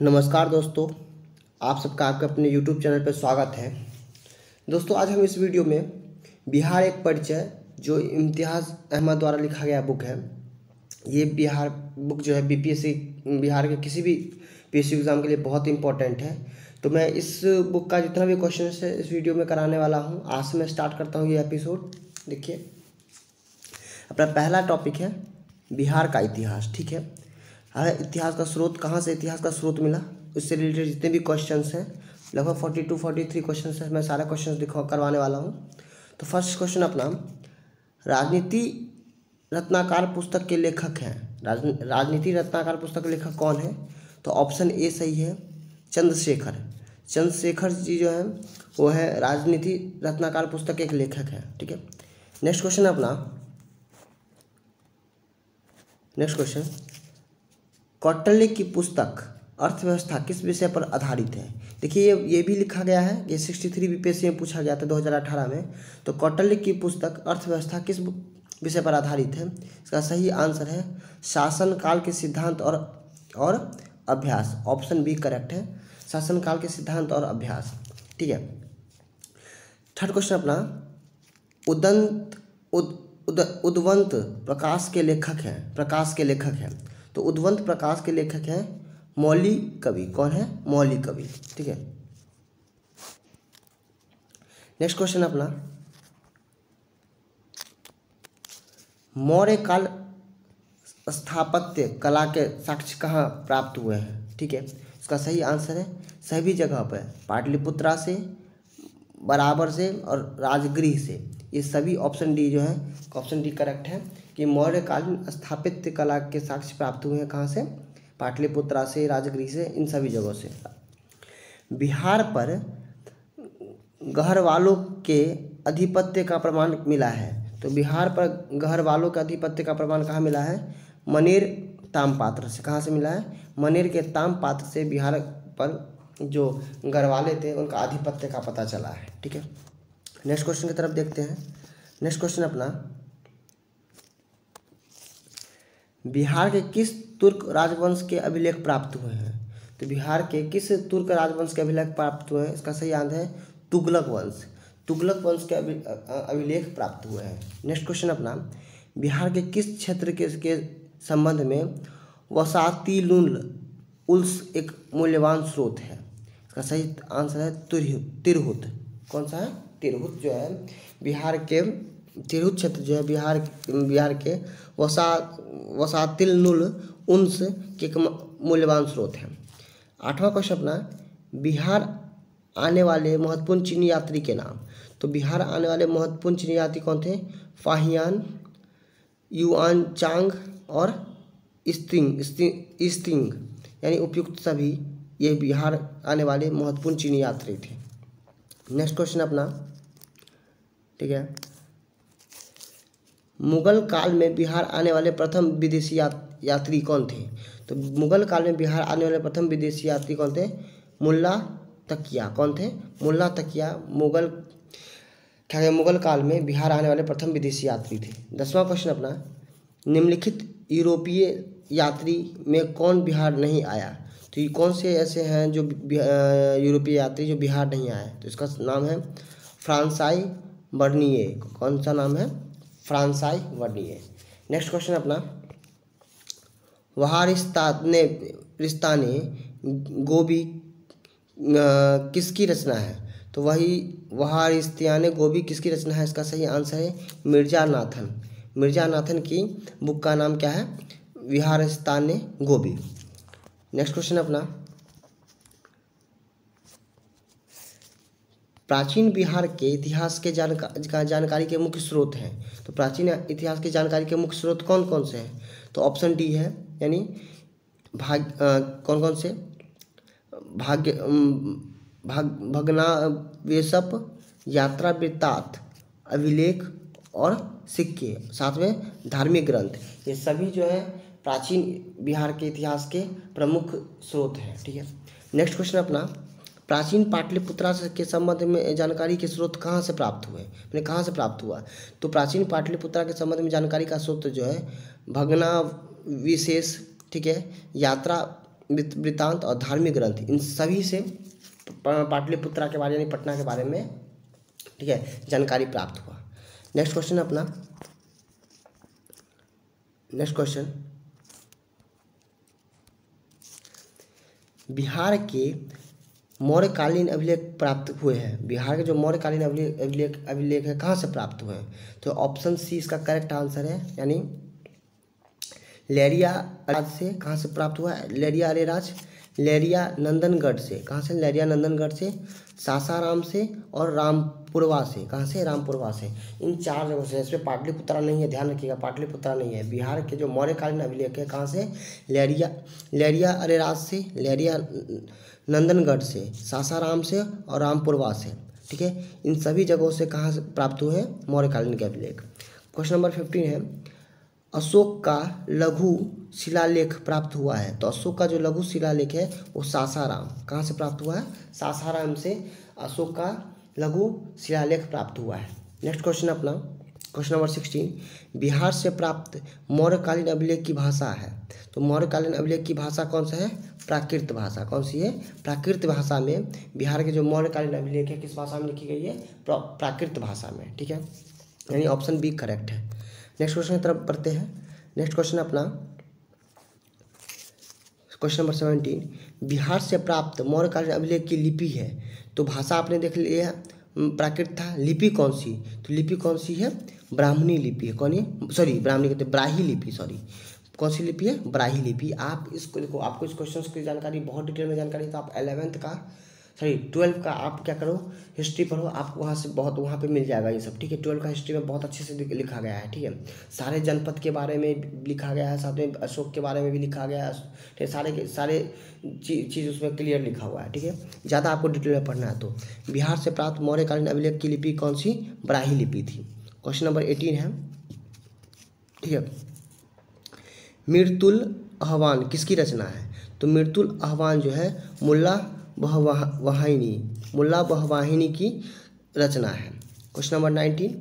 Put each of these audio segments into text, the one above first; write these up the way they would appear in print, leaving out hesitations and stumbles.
नमस्कार दोस्तों, आप सबका आपके अपने YouTube चैनल पर स्वागत है। दोस्तों, आज हम इस वीडियो में बिहार एक परिचय जो इम्तियाज़ अहमद द्वारा लिखा गया बुक है। ये बिहार बुक जो है बीपीएससी बिहार के किसी भी पीएससी एग्ज़ाम के लिए बहुत इंपॉर्टेंट है। तो मैं इस बुक का जितना भी क्वेश्चन है इस वीडियो में कराने वाला हूँ। आज से मैं स्टार्ट करता हूँ ये एपिसोड। देखिए, अपना पहला टॉपिक है बिहार का इतिहास। ठीक है, इतिहास का स्रोत, कहाँ से इतिहास का स्रोत मिला, उससे रिलेटेड जितने भी क्वेश्चंस हैं, लगभग 42-43 क्वेश्चंस हैं। मैं सारे क्वेश्चंस करवाने वाला हूँ। तो फर्स्ट क्वेश्चन अपना, राजनीति रत्नाकर पुस्तक के लेखक हैं। राजनीति रत्नाकर पुस्तक के लेखक कौन है? तो ऑप्शन ए सही है, चंद्रशेखर। चंद्रशेखर जी जो है वो है राजनीति रत्नाकर पुस्तक के एक लेखक है। ठीक है, नेक्स्ट क्वेश्चन अपना, नेक्स्ट क्वेश्चन, कौटिल्य की पुस्तक अर्थव्यवस्था किस विषय पर आधारित है? देखिए, ये भी लिखा गया है, ये 63 बीपीएससी में पूछा गया था 2018 में। तो कौटिल्य की पुस्तक अर्थव्यवस्था किस विषय पर आधारित है? इसका सही आंसर है शासनकाल के सिद्धांत और अभ्यास। ऑप्शन बी करेक्ट है, शासनकाल के सिद्धांत और अभ्यास। ठीक है, थर्ड क्वेश्चन अपना, उद्वंत प्रकाश के लेखक हैं। तो उद्वंत प्रकाश के लेखक हैं मौली कवि। कौन है? मौली कवि। ठीक है, नेक्स्ट क्वेश्चन अपना, मौर्य काल स्थापत्य कला के साक्ष्य कहाँ प्राप्त हुए हैं? ठीक है, इसका सही आंसर है सभी जगह पर, पाटलिपुत्रा से, बराबर से और राजगृह से। ये सभी ऑप्शन डी जो है, ऑप्शन डी करेक्ट है कि मौर्य कालीन स्थापत्य कला के साक्ष्य प्राप्त हुए हैं। कहाँ से? पाटलिपुत्रा से, राजगृह से, इन सभी जगहों से। बिहार पर गढ़वालों के आधिपत्य का प्रमाण मिला है। तो बिहार पर गढ़वालों के आधिपत्य का प्रमाण कहाँ मिला है? मनेर ताम्रपात्र से। कहाँ से मिला है? मनेर के ताम्रपात्र से बिहार पर जो गढ़वाले थे उनका आधिपत्य का पता चला है। ठीक है, नेक्स्ट क्वेश्चन की तरफ देखते हैं। नेक्स्ट क्वेश्चन अपना, बिहार के किस तुर्क राजवंश के अभिलेख प्राप्त हुए हैं? तो बिहार के किस तुर्क राजवंश के अभिलेख प्राप्त हुए हैं? इसका सही आंसर है तुगलक वंश। तुगलक वंश के अभिलेख प्राप्त हुए हैं। नेक्स्ट क्वेश्चन अपना, बिहार के किस क्षेत्र के संबंध में वसातिलुल उल्स एक मूल्यवान स्रोत है? इसका सही आंसर है तिरहुत। कौन सा है? तिरहुत जो है बिहार के, तिरहुत क्षेत्र जो है बिहार के वसातिलुल उल्स के एक मूल्यवान स्रोत है। आठवां क्वेश्चन अपना, बिहार आने वाले महत्वपूर्ण चीनी यात्री के नाम। तो बिहार आने वाले महत्वपूर्ण चीनी यात्री कौन थे? फाहियान, युआनचांग और इस्तिंग यानी उपयुक्त सभी ये बिहार आने वाले महत्वपूर्ण चीनी यात्री थे। नेक्स्ट क्वेश्चन अपना, ठीक है, मुगल काल में बिहार आने वाले प्रथम विदेशी यात्री कौन थे? तो मुगल काल में बिहार आने वाले प्रथम विदेशी यात्री कौन थे? मुल्ला तकिया। कौन थे? मुल्ला तकिया मुगल काल में बिहार आने वाले प्रथम विदेशी यात्री थे। 10वां क्वेश्चन अपना, निम्नलिखित यूरोपीय यात्री में कौन बिहार नहीं आया? तो ये कौन से ऐसे हैं जो यूरोपीय यात्री जो बिहार नहीं आए? तो इसका नाम है फ्रांसाई बर्निए। कौन सा नाम है? फ्रांसाई बर्निए। नेक्स्ट क्वेश्चन अपना, वहारिस्ताने गोबी किसकी रचना है? तो वही वहारिस्ताने गोबी किसकी रचना है? इसका सही आंसर है मिर्जा नाथन की बुक का नाम क्या है? वहारिस्ताने गोबी। नेक्स्ट क्वेश्चन अपना, प्राचीन बिहार के इतिहास के जानकारी के मुख्य स्रोत हैं। तो प्राचीन इतिहास की जानकारी के मुख्य स्रोत कौन कौन से हैं? तो ऑप्शन डी है, यानी कौन कौन से? भग्नावशेष, यात्रा वृत्तांत, अभिलेख और सिक्के, साथ में धार्मिक ग्रंथ। ये सभी जो है प्राचीन बिहार के इतिहास के प्रमुख स्रोत हैं। ठीक है, नेक्स्ट क्वेश्चन अपना, प्राचीन पाटलिपुत्रा के संबंध में जानकारी के स्रोत कहाँ से प्राप्त हुए? मैंने कहाँ से प्राप्त हुआ? तो प्राचीन पाटलिपुत्रा के संबंध में जानकारी का स्रोत जो है भग्नावशेष, ठीक है, यात्रा वृत्तांत और धार्मिक ग्रंथ, इन सभी से पाटलिपुत्रा के बारे में, पटना के बारे में, ठीक है, जानकारी प्राप्त हुआ। नेक्स्ट क्वेश्चन अपना, नेक्स्ट क्वेश्चन, बिहार के मौर्यकालीन अभिलेख प्राप्त हुए हैं। बिहार के जो मौर्यकालीन अभिलेख है कहाँ से प्राप्त हुए हैं? तो ऑप्शन सी इसका करेक्ट आंसर है, यानी लेरिया अरेराज से। कहाँ से प्राप्त हुआ है? लेरिया अरेराज, लेरिया नंदनगढ़ से। कहाँ से? लेरिया नंदनगढ़ से, सासाराम से और रामपुरवा से। कहाँ से? रामपुरवा से। इन 4 जगहों से। इसमें पाटलिपुत्रा नहीं है, ध्यान रखिएगा, पाटलिपुत्रा नहीं है। बिहार के जो मौर्यकालीन अभिलेख है कहाँ से? लेरिया अरेराज से, लेरिया नंदनगढ़ से, सासाराम से और रामपुरवा से, ठीक है। इन सभी जगहों से कहाँ से प्राप्त हुए हैं? मौर्यकालीन के अभिलेख। क्वेश्चन नंबर 15 है, अशोक का लघु शिलालेख प्राप्त हुआ है। तो अशोक का जो लघु शिलालेख है वो सासाराम, कहाँ से प्राप्त हुआ है? सासाराम से अशोक का लघु शिलालेख प्राप्त हुआ है। नेक्स्ट क्वेश्चन अपना, क्वेश्चन नंबर 16, बिहार से प्राप्त मौर्यकालीन अभिलेख की भाषा है। तो मौर्यकालीन अभिलेख की भाषा कौन सा है? प्राकृत भाषा। कौन सी है? प्राकृत भाषा में बिहार के जो मौर्यकालीन अभिलेख है किस भाषा में लिखी गई है? प्राकृत भाषा में, ठीक है, यानी ऑप्शन बी करेक्ट है। नेक्स्ट क्वेश्चन की तरफ बढ़ते हैं। नेक्स्ट क्वेश्चन अपना, क्वेश्चन नंबर 17, बिहार से प्राप्त मौर्यकालीन अभिलेख की लिपि है। तो भाषा आपने देख लिया, प्राकृत था। लिपि कौन सी? तो लिपि कौन सी है? ब्राह्मणी लिपि है। कौन है? सॉरी, ब्राह्मणी कहते, ब्राही लिपि, सॉरी। कौन सी लिपि है? ब्राही लिपि। आप इसको देखो, आपको इस क्वेश्चन की जानकारी बहुत डिटेल में जानकारी, तो आप 12 का आप क्या करो, हिस्ट्री पढ़ो, आपको वहाँ से बहुत, वहाँ पे मिल जाएगा ये सब, ठीक है। 12 का हिस्ट्री में बहुत अच्छे से लिखा गया है, ठीक है। सारे जनपद के बारे में लिखा गया है, साथ में अशोक के बारे में भी लिखा गया है, ठीक है। सारे चीज़ उसमें क्लियर लिखा हुआ है, ठीक है। ज़्यादा आपको डिटेल में पढ़ना है तो बिहार से प्राप्त मौर्यकालीन अभिलेख की लिपि कौन सी? ब्राही लिपि थी। क्वेश्चन नंबर 18 है, ठीक है, मिर्तुल आहवान किसकी रचना है? तो मिर्तुल आहवान जो है मुल्ला बहवाहिनी की रचना है। क्वेश्चन नंबर 19,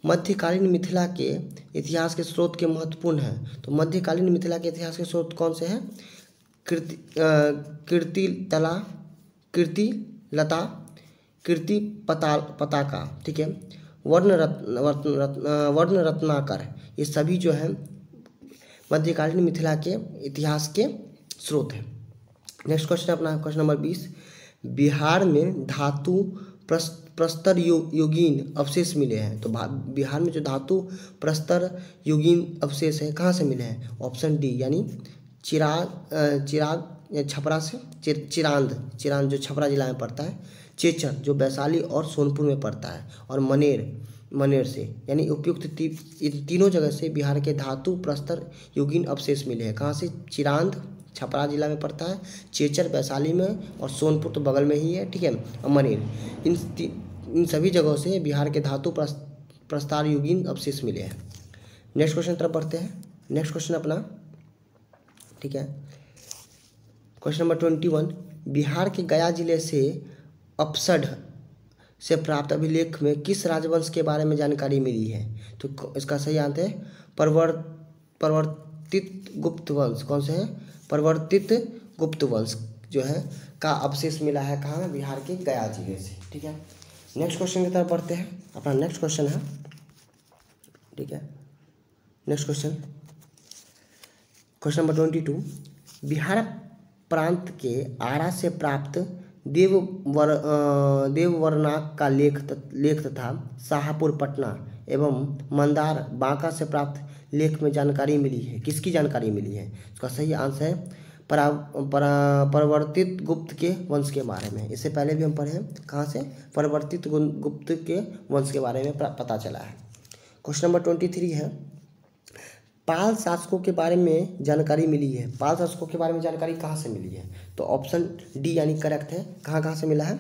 मध्यकालीन मिथिला के इतिहास के स्रोत के महत्वपूर्ण हैं। तो मध्यकालीन मिथिला के इतिहास के स्रोत कौन से हैं? कीर्ति पताका, ठीक है, वर्ण रत्नाकर, ये सभी जो है मध्यकालीन मिथिला के इतिहास के स्रोत हैं। नेक्स्ट क्वेश्चन अपना, क्वेश्चन नंबर 20, बिहार में धातु प्रस्तर युगीन अवशेष मिले हैं। तो बिहार में जो धातु प्रस्तर युगीन अवशेष है कहाँ से मिले हैं? ऑप्शन डी, यानी चिराग छपरा से, चिरांद जो छपरा जिला में पड़ता है, चेचर जो वैशाली और सोनपुर में पड़ता है, और मनेर से, यानी उपयुक्त इन तीनों जगह से बिहार के धातु प्रस्तर युगीन अवशेष मिले हैं। कहाँ से? चिरांद छपरा जिला में पड़ता है, चेचर वैशाली में, और सोनपुर तो बगल में ही है, ठीक है, और मनेर, इन सभी जगहों से बिहार के धातु प्रस्तर युगीन अवशेष मिले हैं। नेक्स्ट क्वेश्चन तरफ बढ़ते हैं। नेक्स्ट क्वेश्चन अपना, ठीक है, क्वेश्चन नंबर 21, बिहार के गया जिले से अपसढ़ से प्राप्त अभिलेख में किस राजवंश के बारे में जानकारी मिली है? तो इसका सही आंसर है परिवर्तित गुप्त वंश। कौन से हैं? परिवर्तित गुप्त वंश जो है का अवशेष मिला है कहाँ? बिहार के गया जिले से, ठीक है। नेक्स्ट क्वेश्चन की तरफ बढ़ते हैं। अपना नेक्स्ट क्वेश्चन है, ठीक है, नेक्स्ट क्वेश्चन नंबर 22, बिहार प्रांत के आरा से प्राप्त देववरनाक का लेख तथा शाहपुर पटना एवं मंदार बांका से प्राप्त लेख में जानकारी मिली है। किसकी जानकारी मिली है? इसका सही आंसर है परिवर्तित गुप्त के वंश के बारे में। इससे पहले भी हम पढ़े हैं, कहाँ से? परिवर्तित गुप्त के वंश के बारे में पता चला है। क्वेश्चन नंबर 23 है, पाल शासकों के बारे में जानकारी मिली है। पाल शासकों के बारे में जानकारी कहाँ से मिली है? तो ऑप्शन डी यानी करेक्ट है। कहाँ से मिला है?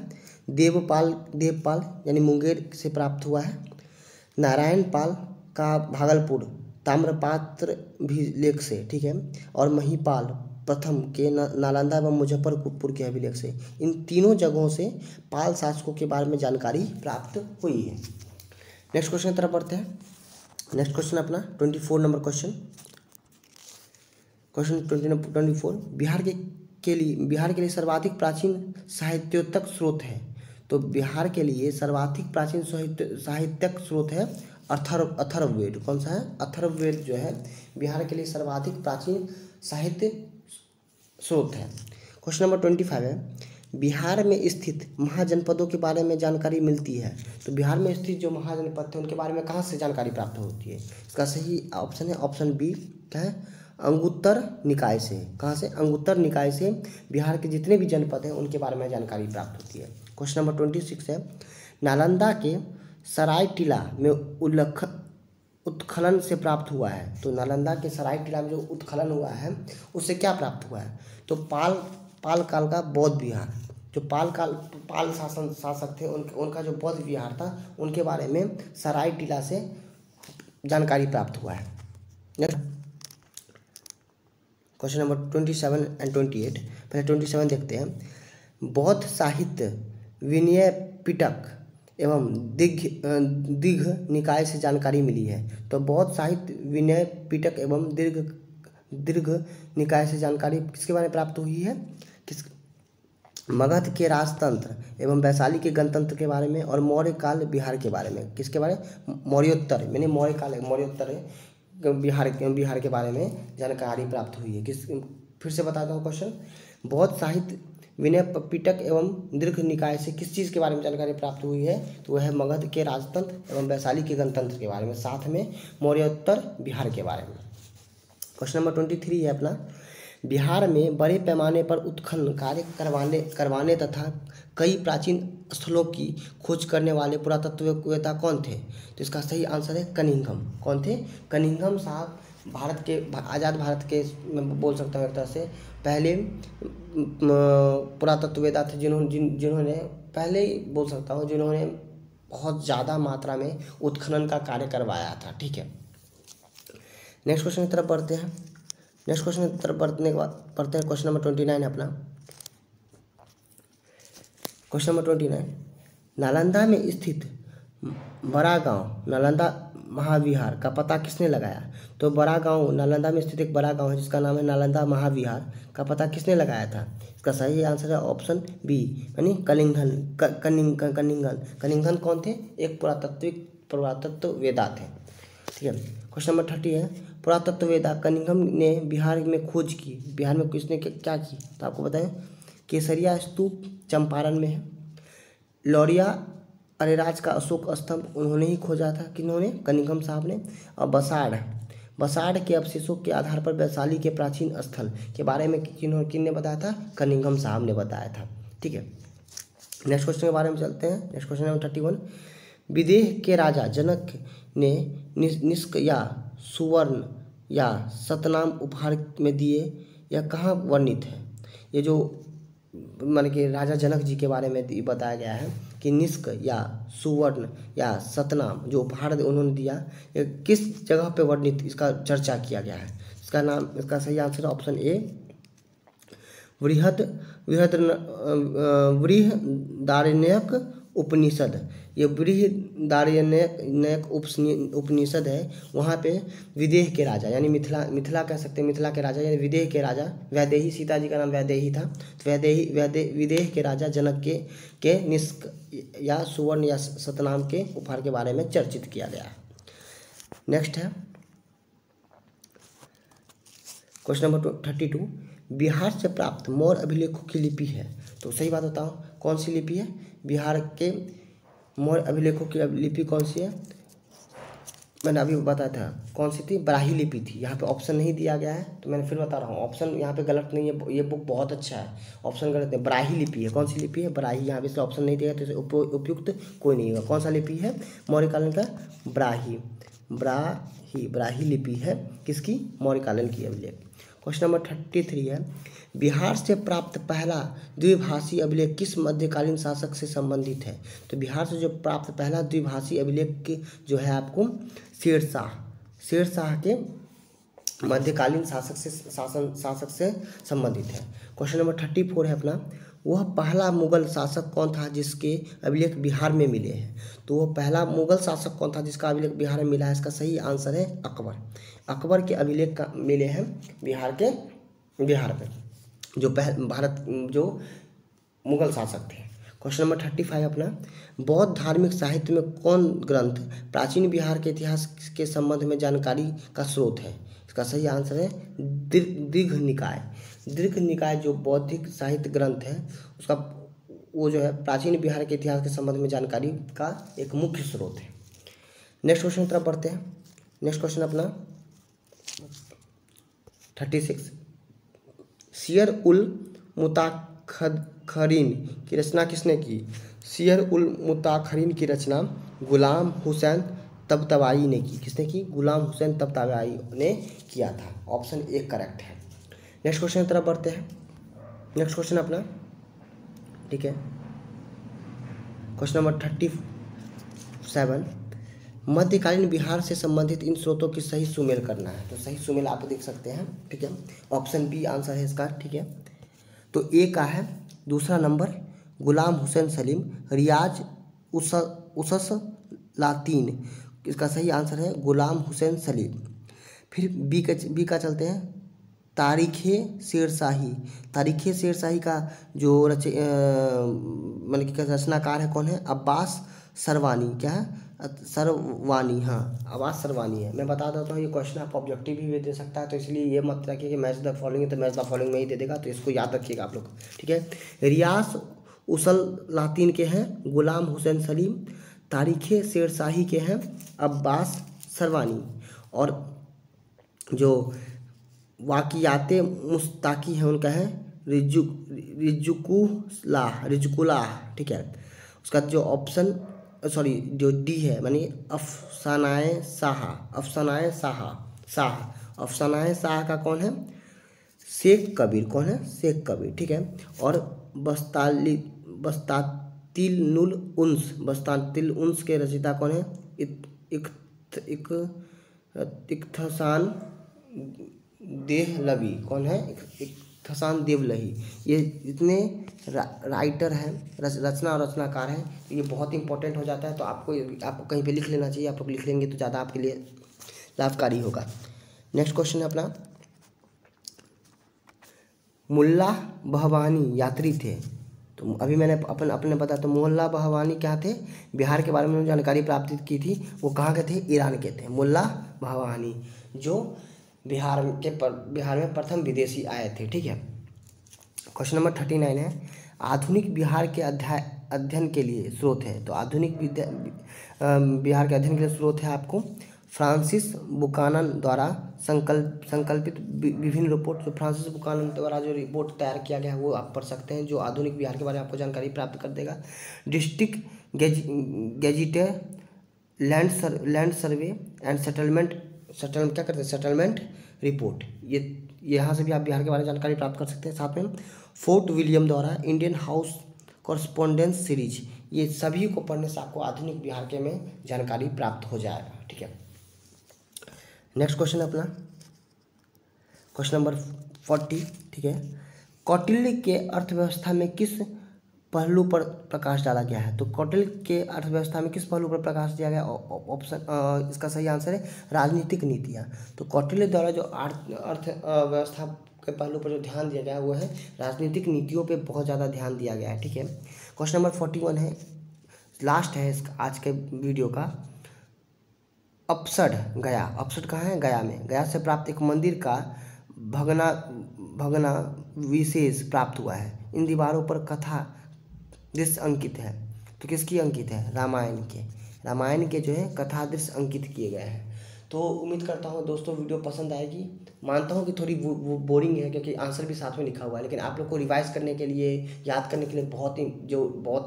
देवपाल यानी मुंगेर से प्राप्त हुआ है। नारायण पाल का भागलपुर ताम्रपात्र भी लेख से, ठीक है, और महिपाल प्रथम के नालंदा एवं मुजफ्फरपुर के अभिलेख से, इन तीनों जगहों से पाल शासकों के बारे में जानकारी प्राप्त हुई है। नेक्स्ट क्वेश्चन की तरफ बढ़ते हैं। नेक्स्ट क्वेश्चन अपना 24 नंबर क्वेश्चन 24, बिहार के बिहार के लिए सर्वाधिक प्राचीन साहित्योत्तक स्रोत है? तो बिहार के लिए सर्वाधिक प्राचीन साहित्यक स्रोत है अथर्ववेद। कौन सा है? अथर्ववेद जो है बिहार के लिए सर्वाधिक प्राचीन साहित्य स्रोत है। क्वेश्चन नंबर 25 है, बिहार में स्थित महाजनपदों के बारे में जानकारी मिलती है। तो बिहार में स्थित जो महाजनपद थे उनके बारे में कहाँ से जानकारी प्राप्त होती है? इसका सही ऑप्शन है ऑप्शन बी, क्या है? अंगुत्तर निकाय से। कहाँ से? अंगुत्तर निकाय से बिहार के जितने भी जनपद हैं उनके बारे में जानकारी प्राप्त होती है। क्वेश्चन नंबर 26 है, नालंदा के सराय टीला में उत्खनन से प्राप्त हुआ है। तो नालंदा के सराय टीला में जो उत्खनन हुआ है उससे क्या प्राप्त हुआ है? तो पाल काल का बौद्ध विहार, जो पाल शासक थे उनका जो बौद्ध विहार था उनके बारे में सराय टीला से जानकारी प्राप्त हुआ है। Next question number 27 and 28। पहले 27 देखते हैं। बौद्ध साहित्य विनय पिटक एवं दीघ निकाय से जानकारी मिली है। तो बौद्ध साहित्य विनय पिटक एवं दीर्घ निकाय से जानकारी किसके बारे में प्राप्त हुई है? मगध के राजतंत्र एवं वैशाली के गणतंत्र के बारे में और मौर्य काल बिहार के बारे में। किसके बारे में? मौर्योत्तर, मैंने मौर्योत्तर बिहार के बारे में जानकारी प्राप्त हुई है। फिर से बताता हूँ क्वेश्चन। बौद्ध साहित्य विनय पिटक एवं दीर्घ निकाय से किस चीज़ के बारे में जानकारी प्राप्त हुई है? तो वह है मगध के राजतंत्र एवं वैशाली के गणतंत्र के बारे में, साथ में मौर्योत्तर बिहार के बारे में। क्वेश्चन नंबर 23 है अपना, बिहार में बड़े पैमाने पर उत्खनन कार्य करवाने तथा कई प्राचीन स्थलों की खोज करने वाले पुरातत्ववेत्ता कौन थे? तो इसका सही आंसर है कनिंघम। कौन थे? कनिंघम साहब भारत के आज़ाद भारत के मैं बोल सकता हूँ एक तरह से पहले पुरातत्ववेत्ता थे जिन्होंने पहले ही बोल सकता हूँ जिन्होंने बहुत ज़्यादा मात्रा में उत्खनन का कार्य करवाया था। ठीक है, नेक्स्ट क्वेश्चन की तरफ बढ़ते हैं। नेक्स्ट क्वेश्चन की तरफ बढ़ने के बाद पढ़ते हैं क्वेश्चन नंबर 29 है अपना। क्वेश्चन नंबर 29, नालंदा में स्थित बड़ा गांव नालंदा महाविहार का पता किसने लगाया? तो बड़ा गांव नालंदा में स्थित एक बड़ा गांव है जिसका नाम है नालंदा महाविहार का पता किसने लगाया था? इसका सही आंसर है ऑप्शन बी, यानी कनिंघन कौन थे? एक पुरातत्ववेत्ता थे। ठीक है, क्वेश्चन नंबर 30 है, पुरातत्ववेत्ता कनिंघम ने बिहार में खोज की। बिहार में किसने क्या की? तो आपको बताएं, केसरिया स्तूप चंपारण में है। लौरिया अरेराज का अशोक स्तंभ उन्होंने ही खोजा था। किन्होंने? कनिंघम साहब ने। और बसाड़ के अवशेषों के आधार पर वैशाली के प्राचीन स्थल के बारे में किन्होंने बताया था? कनिंघम साहब ने बताया था। ठीक है, नेक्स्ट क्वेश्चन के बारे में चलते हैं। नेक्स्ट क्वेश्चन नंबर 31, विदेह के राजा जनक ने निष्क या सुवर्ण या सतनाम उपहार में दिए, यह कहाँ वर्णित है? ये जो मान के राजा जनक जी के बारे में बताया गया है कि निष्क या सुवर्ण या सतनाम जो उपहार उन्होंने दिया, ये किस जगह पे वर्णित इसका चर्चा किया गया है? इसका सही answer option A, Brihadaranyaka Upanishad. ये बृहदारण्यक उपनिषद है, वहाँ पे विदेह के राजा यानी मिथिला कह सकते हैं, मिथिला के राजा यानी विदेह के राजा वैदेही, सीता जी का नाम वैदेही था, तो विदेह के राजा जनक के निष्क या सुवर्ण या सतनाम के उपहार के बारे में चर्चित किया गया। नेक्स्ट है क्वेश्चन नंबर 32, बिहार से प्राप्त मौर्य अभिलेखों की लिपि है। तो सही बात बताओ, कौन सी लिपि है? बिहार के मौर्य अभिलेखों की लिपि कौन सी है? मैंने अभी बताया था कौन सी थी, ब्राही लिपि थी। यहाँ पे ऑप्शन नहीं दिया गया है तो मैंने फिर बता रहा हूँ, ऑप्शन यहाँ पे गलत नहीं है, ये बुक बहुत अच्छा है, ऑप्शन गलत है। ब्राही लिपि है। कौन सी लिपि है? ब्राही। यहाँ पे ऑप्शन नहीं दिया तो उपयुक्त कोई नहीं होगा। कौन सा लिपि है? मौर्य कालीन का ब्राही लिपि है। किसकी? मौर्य कालीन की अभिलेख। क्वेश्चन नंबर 33 है, बिहार से प्राप्त पहला द्विभाषी अभिलेख किस मध्यकालीन शासक से संबंधित है? तो बिहार से जो प्राप्त पहला द्विभाषी अभिलेख जो है आपको शेरशाह के मध्यकालीन शासक से संबंधित है। क्वेश्चन नंबर 34 है अपना, वह पहला मुगल शासक कौन था जिसके अभिलेख बिहार में मिले हैं? तो वह पहला मुगल शासक कौन था जिसका अभिलेख बिहार में मिला है? इसका सही आंसर है अकबर। अकबर के अभिलेख का मिले हैं बिहार में। भारत जो मुगल शासक थे। क्वेश्चन नंबर 35 अपना, बौद्ध धार्मिक साहित्य में कौन ग्रंथ प्राचीन बिहार के इतिहास के संबंध में जानकारी का स्रोत है? इसका सही आंसर है दीर्घ निकाय। दीर्घ निकाय जो बौद्धिक साहित्य ग्रंथ है उसका वो जो है प्राचीन बिहार के इतिहास के संबंध में जानकारी का एक मुख्य स्रोत है। नेक्स्ट क्वेश्चन की तरफ बढ़ते हैं। नेक्स्ट क्वेश्चन अपना 36, सियर उल मुताखरीन की रचना किसने की? सियर उल मुताखरीन की रचना गुलाम हुसैन तबताबाई ने की। किसने की? गुलाम हुसैन तबताबाई ने किया था। ऑप्शन ए करेक्ट है। नेक्स्ट क्वेश्चन की तरफ बढ़ते हैं। नेक्स्ट क्वेश्चन अपना, ठीक है, क्वेश्चन नंबर 37, मध्यकालीन बिहार से संबंधित इन स्रोतों की सही सुमेल करना है। तो सही सुमेल आप देख सकते हैं, ठीक है, ऑप्शन बी आंसर है इसका, ठीक है। तो ए का है दूसरा नंबर गुलाम हुसैन सलीम रियाज उसस लातीन, इसका सही आंसर है गुलाम हुसैन सलीम। फिर बी का चलते हैं, तारीख़े शेरशाही। तारीख़े शेरशाही का जो मतलब कि रचनाकार है कौन है? अब्बास सरवानी। क्या है? सरवानी, हाँ अब्बास सरवानी है। मैं बता देता हूँ ये क्वेश्चन आप ऑब्जेक्टिव भी दे सकता है, तो इसलिए ये मत रखिए कि मैच द फॉलोइंग है तो मैच द फॉलोइंग में ही दे देगा, तो इसको याद रखिएगा आप लोग, ठीक है। रियास उसल लातीन के हैं गुलाम हुसैन सलीम, तारीख़े शेरशाही के हैं अब्बास सरवानी, और जो वाक़ियाते मुस्ताकी है उनका है रिजुकुलाह, ठीक है। उसका जो ऑप्शन जो डी है मानी अफसानाए शाह का कौन है? शेख कबीर। कौन है? शेख कबीर, ठीक है। और बस्तातिल उन्स के रचयिता कौन है? इख्तसान देहलवी। कौन है? इख्तसान देवलवी। ये इतने राइटर हैं, रचनाकार हैं, ये बहुत इंपॉर्टेंट हो जाता है, तो आपको कहीं पे लिख लेना चाहिए। आप लोग लिख लेंगे तो ज़्यादा आपके लिए लाभकारी होगा। नेक्स्ट क्वेश्चन है अपना, मुल्ला बहवानी यात्री थे। तो अभी मैंने अपने बताया, तो मुल्ला बहवानी क्या थे? बिहार के बारे में जानकारी प्राप्त की थी। वो कहाँ के थे? ईरान के थे। मुल्ला बहवानी जो बिहार में प्रथम विदेशी आए थे, ठीक है। क्वेश्चन नंबर 39 है, आधुनिक बिहार के अध्ययन के लिए स्रोत है। तो आधुनिक बिहार के अध्ययन के लिए स्रोत है आपको फ्रांसिस बुकानन द्वारा संकल्पित विभिन्न रिपोर्ट। जो फ्रांसिस बुकानन द्वारा जो रिपोर्ट तैयार किया गया है वो आप पढ़ सकते हैं, जो आधुनिक बिहार के बारे में आपको जानकारी प्राप्त कर देगा। District gazetteer land survey and settlement क्या करते हैं? Settlement report. ये यहाँ से भी आप बिहार के बारे में जानकारी प्राप्त कर सकते हैं। साथ में फोर्ट विलियम द्वारा इंडियन हाउस कॉरस्पॉन्डेंस सीरीज, ये सभी को पढ़ने से आपको आधुनिक बिहार के में जानकारी प्राप्त हो जाएगा, ठीक है। नेक्स्ट क्वेश्चन अपना क्वेश्चन नंबर 40, ठीक है। कौटिल्य के अर्थव्यवस्था में किस पहलू पर प्रकाश डाला गया है? तो कौटिल्य के अर्थव्यवस्था में किस पहलू पर प्रकाश दिया गया? ऑप्शन इसका सही आंसर है राजनीतिक नीतियाँ। तो कौटिल्य द्वारा जो अर्थव्यवस्था के पहलू पर जो ध्यान दिया गया है वो है राजनीतिक नीतियों पे बहुत ज़्यादा ध्यान दिया गया है, ठीक है। क्वेश्चन नंबर 41 है, लास्ट है इसका आज के वीडियो का। अपसड गया। अपसड कहाँ है? गया में। गया से प्राप्त एक मंदिर का भगना विशेष प्राप्त हुआ है। इन दीवारों पर कथा दृश्य अंकित है। तो किसकी अंकित है? रामायण के जो है कथा दृश्य अंकित किए गए हैं। तो उम्मीद करता हूँ दोस्तों वीडियो पसंद आएगी। मानता हूँ कि थोड़ी वो बोरिंग है क्योंकि आंसर भी साथ में लिखा हुआ है, लेकिन आप लोग को रिवाइज करने के लिए, याद करने के लिए बहुत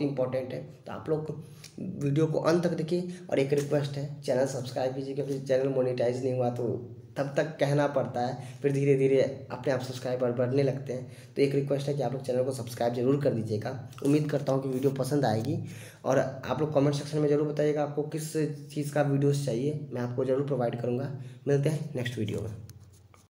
इंपॉर्टेंट है। तो आप लोग वीडियो को अंत तक देखिए। और एक रिक्वेस्ट है, चैनल सब्सक्राइब कीजिए, क्योंकि चैनल मोनेटाइज नहीं हुआ तो तब तक कहना पड़ता है, फिर धीरे धीरे अपने आप सब्सक्राइबर बढ़ने लगते हैं। तो एक रिक्वेस्ट है कि आप लोग चैनल को सब्सक्राइब जरूर कर दीजिएगा। उम्मीद करता हूँ कि वीडियो पसंद आएगी, और आप लोग कमेंट सेक्शन में ज़रूर बताइएगा आपको किस चीज़ का वीडियोस चाहिए, मैं आपको ज़रूर प्रोवाइड करूँगा। मिलते हैं नेक्स्ट वीडियो में।